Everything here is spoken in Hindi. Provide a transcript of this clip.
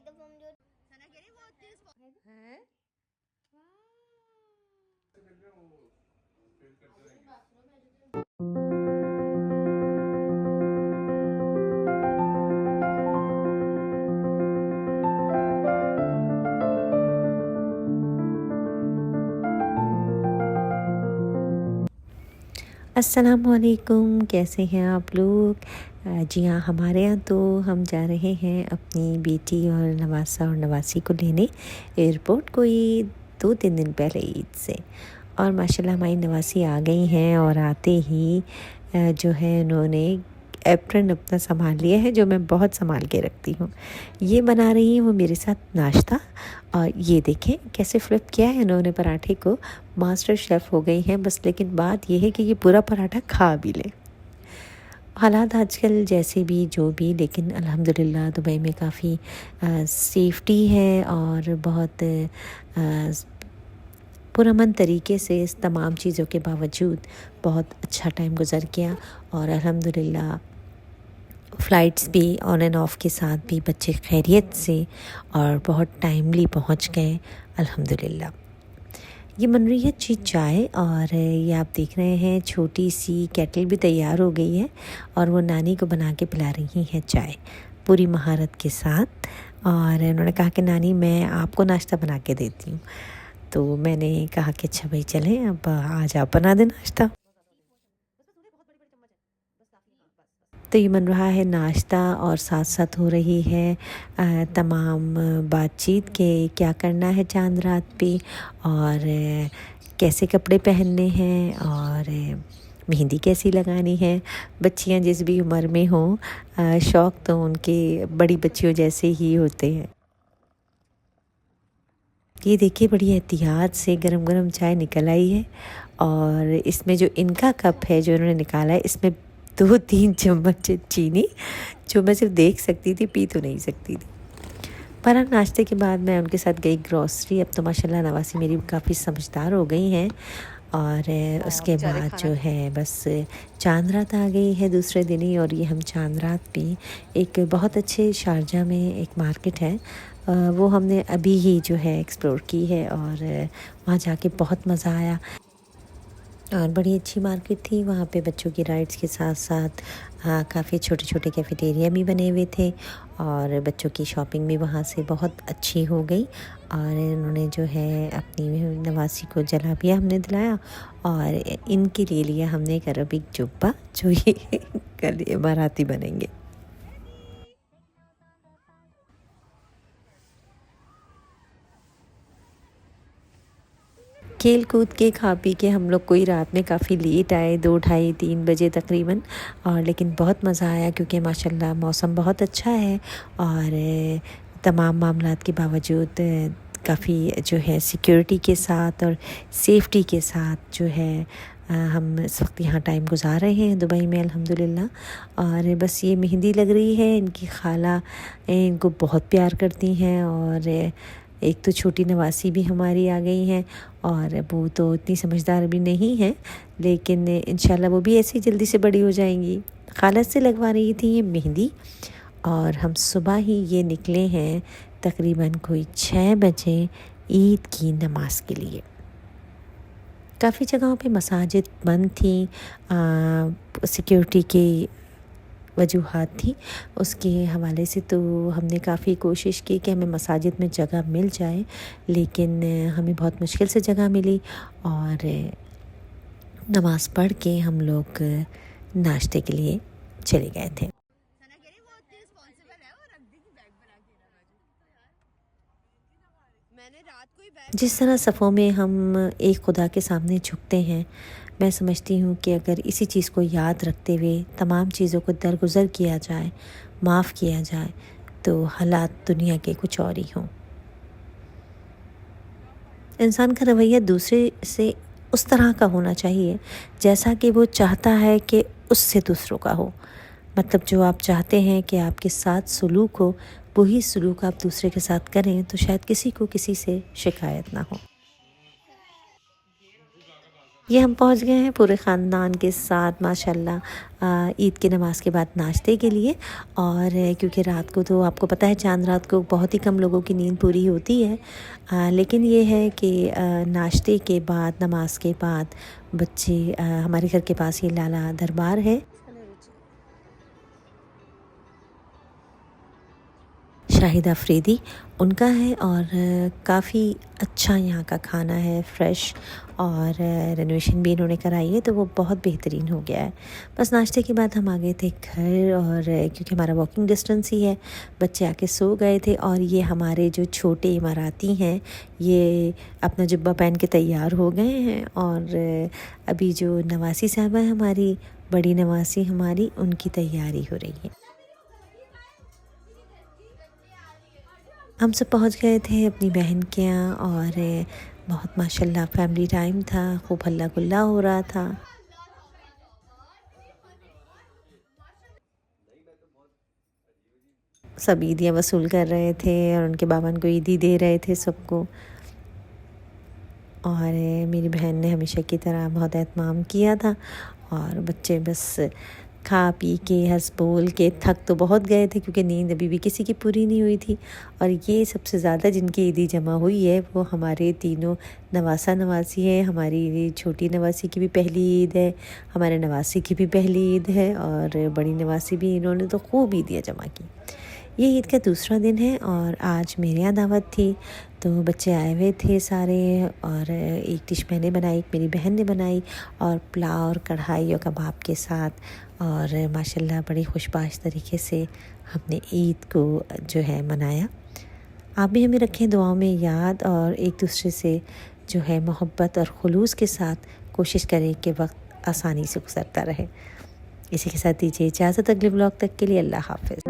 एक दफा हम जो हैं? अस्सलामुअलैकुम, कैसे हैं आप लोग। जी हाँ, हमारे यहाँ तो हम जा रहे हैं अपनी बेटी और नवासा और नवासी को लेने एयरपोर्ट कोई 2-3 दिन पहले ईद से। और माशाल्लाह हमारी नवासी आ गई हैं और आते ही जो है उन्होंने एप्रन अपना संभाल लिया है, जो मैं बहुत संभाल के रखती हूँ। ये बना रही हैं वो मेरे साथ नाश्ता, और ये देखें कैसे फ्लिप किया है इन्होंने पराठे को। मास्टर शेफ़ हो गई हैं बस, लेकिन बात यह है कि ये पूरा पराठा खा भी लें। हालात आजकल जैसे भी जो भी, लेकिन अल्हम्दुलिल्लाह दुबई में काफ़ी सेफ्टी है और बहुत पुरअमन तरीके से इस तमाम चीज़ों के बावजूद बहुत अच्छा टाइम गुज़र गया। और अल्हम्दुलिल्लाह फ़्लाइट्स भी ऑन एंड ऑफ के साथ भी बच्चे खैरियत से और बहुत टाइमली पहुंच गए अल्हम्दुलिल्लाह। ये बन रही है चाय, और ये आप देख रहे हैं छोटी सी केटल भी तैयार हो गई है और वो नानी को बना के पिला रही हैं चाय पूरी महारत के साथ। और उन्होंने कहा कि नानी मैं आपको नाश्ता बना के देती हूँ। तो मैंने कहा कि अच्छा भाई चलें, अब आज आप बना दें नाश्ता। तो ये बन रहा है नाश्ता और साथ साथ हो रही है तमाम बातचीत के क्या करना है चांद रात पे, और कैसे कपड़े पहनने हैं, और मेहंदी कैसी लगानी है। बच्चियां जिस भी उम्र में हों, शौक़ तो उनके बड़ी बच्चियों जैसे ही होते हैं। ये देखिए बड़ी एहतियात से गरम गरम चाय निकल आई है, और इसमें जो इनका कप है जो इन्होंने निकाला है, इसमें 2-3 चम्मच चीनी, जो मैं सिर्फ देख सकती थी, पी तो नहीं सकती थी। पर नाश्ते के बाद मैं उनके साथ गई ग्रॉसरी। अब तो माशाल्लाह नवासी मेरी काफ़ी समझदार हो गई हैं। और उसके बाद जो है बस चांद रात आ गई है दूसरे दिन ही। और ये हम चांद रात पे एक बहुत अच्छे शारजा में एक मार्केट है, वो हमने अभी ही जो है एक्सप्लोर की है, और वहाँ जाके बहुत मज़ा आया। और बड़ी अच्छी मार्केट थी, वहाँ पे बच्चों की राइड्स के साथ साथ काफ़ी छोटे छोटे कैफ़ेटेरिया भी बने हुए थे, और बच्चों की शॉपिंग भी वहाँ से बहुत अच्छी हो गई। और इन्होंने जो है अपनी नवासी को जलाबिया हमने दिलाया, और इनके लिए लिया हमने एक अरबिक जुब्बा, जो ये कल इमाराती बनेंगे। खेल कूद के खा पी के हम लोग कोई रात में काफ़ी लेट आए, 2 ढाई 3 बजे तकरीबन। और लेकिन बहुत मज़ा आया क्योंकि माशाल्लाह मौसम बहुत अच्छा है, और तमाम मामलात के बावजूद काफ़ी जो है सिक्योरिटी के साथ और सेफ्टी के साथ जो है हम इस वक्त यहाँ टाइम गुजार रहे हैं दुबई में अल्हम्दुलिल्लाह। और बस ये मेहंदी लग रही है, इनकी खाला इनको बहुत प्यार करती हैं, और एक तो छोटी नवासी भी हमारी आ गई हैं, और वो तो इतनी समझदार भी नहीं है, लेकिन इंशाल्लाह वो भी ऐसी जल्दी से बड़ी हो जाएंगी। खाला से लगवा रही थी ये मेहंदी, और हम सुबह ही ये निकले हैं तकरीबन कोई 6 बजे ईद की नमाज के लिए। काफ़ी जगहों पे मसाजिद बंद थी, सिक्योरिटी की वजूहात थी, उसके हवाले से तो हमने काफ़ी कोशिश की कि हमें मसाजिद में जगह मिल जाए, लेकिन हमें बहुत मुश्किल से जगह मिली। और नमाज़ पढ़ के हम लोग नाश्ते के लिए चले गए थे। जिस तरह सफ़ों में हम एक खुदा के सामने झुकते हैं, मैं समझती हूँ कि अगर इसी चीज़ को याद रखते हुए तमाम चीज़ों को दरगुज़र किया जाए, माफ़ किया जाए, तो हालात दुनिया के कुछ और ही हों। इंसान का रवैया दूसरे से उस तरह का होना चाहिए जैसा कि वो चाहता है कि उससे दूसरों का हो। मतलब जो आप चाहते हैं कि आपके साथ सलूक हो, वही सलूक आप दूसरे के साथ करें, तो शायद किसी को किसी से शिकायत ना हो। ये हम पहुंच गए हैं पूरे ख़ानदान के साथ माशाल्लाह ईद की नमाज़ के बाद नाश्ते के लिए। और क्योंकि रात को तो आपको पता है चांद रात को बहुत ही कम लोगों की नींद पूरी होती है, लेकिन ये है कि नाश्ते के बाद नमाज के बाद बच्चे हमारे घर के पास ये लाला दरबार है, शाहिद अफरीदी उनका है। और काफ़ी अच्छा यहाँ का खाना है, फ्रेश, और रेनोवेशन भी इन्होंने कराई है तो वो बहुत बेहतरीन हो गया है। बस नाश्ते के बाद हम आ गए थे घर, और क्योंकि हमारा वॉकिंग डिस्टेंस ही है, बच्चे आके सो गए थे। और ये हमारे जो छोटे इमाराती हैं ये अपना जुब्बा पहन के तैयार हो गए हैं। और अभी जो नवासी साहबा है हमारी, बड़ी नवासी हमारी, उनकी तैयारी हो रही है। हम सब पहुंच गए थे अपनी बहन के यहाँ, और बहुत माशाल्लाह फैमिली टाइम था, खूब हल्ला गुल्ला हो रहा था। सब ईदियाँ वसूल कर रहे थे और उनके बाबा को ईदी दे रहे थे सबको। और मेरी बहन ने हमेशा की तरह बहुत एहतमाम किया था, और बच्चे बस खा पी के हंस बोल के थक तो बहुत गए थे क्योंकि नींद अभी भी किसी की पूरी नहीं हुई थी। और ये सबसे ज़्यादा जिनकी ईदी जमा हुई है वो हमारे तीनों नवासा नवासी है। हमारी छोटी नवासी की भी पहली ईद है, हमारे नवासी की भी पहली ईद है, और बड़ी नवासी भी, इन्होंने तो खूब ईदियाँ जमा की। ये ईद का दूसरा दिन है और आज मेरे यहाँ दावत थी, तो बच्चे आए हुए थे सारे। और एक डिश मैंने बनाई, एक मेरी बहन ने बनाई, और पुलाव और कढ़ाई और कबाब के साथ। और माशाल्लाह बड़ी खुशबाश तरीके से हमने ईद को जो है मनाया। आप भी हमें रखें दुआओं में याद, और एक दूसरे से जो है मोहब्बत और खुलूस के साथ कोशिश करें कि वक्त आसानी से गुजरता रहे। इसी के साथ दीजिए इजाज़त अगले ब्लॉग तक के लिए। अल्लाह हाफ़िज़।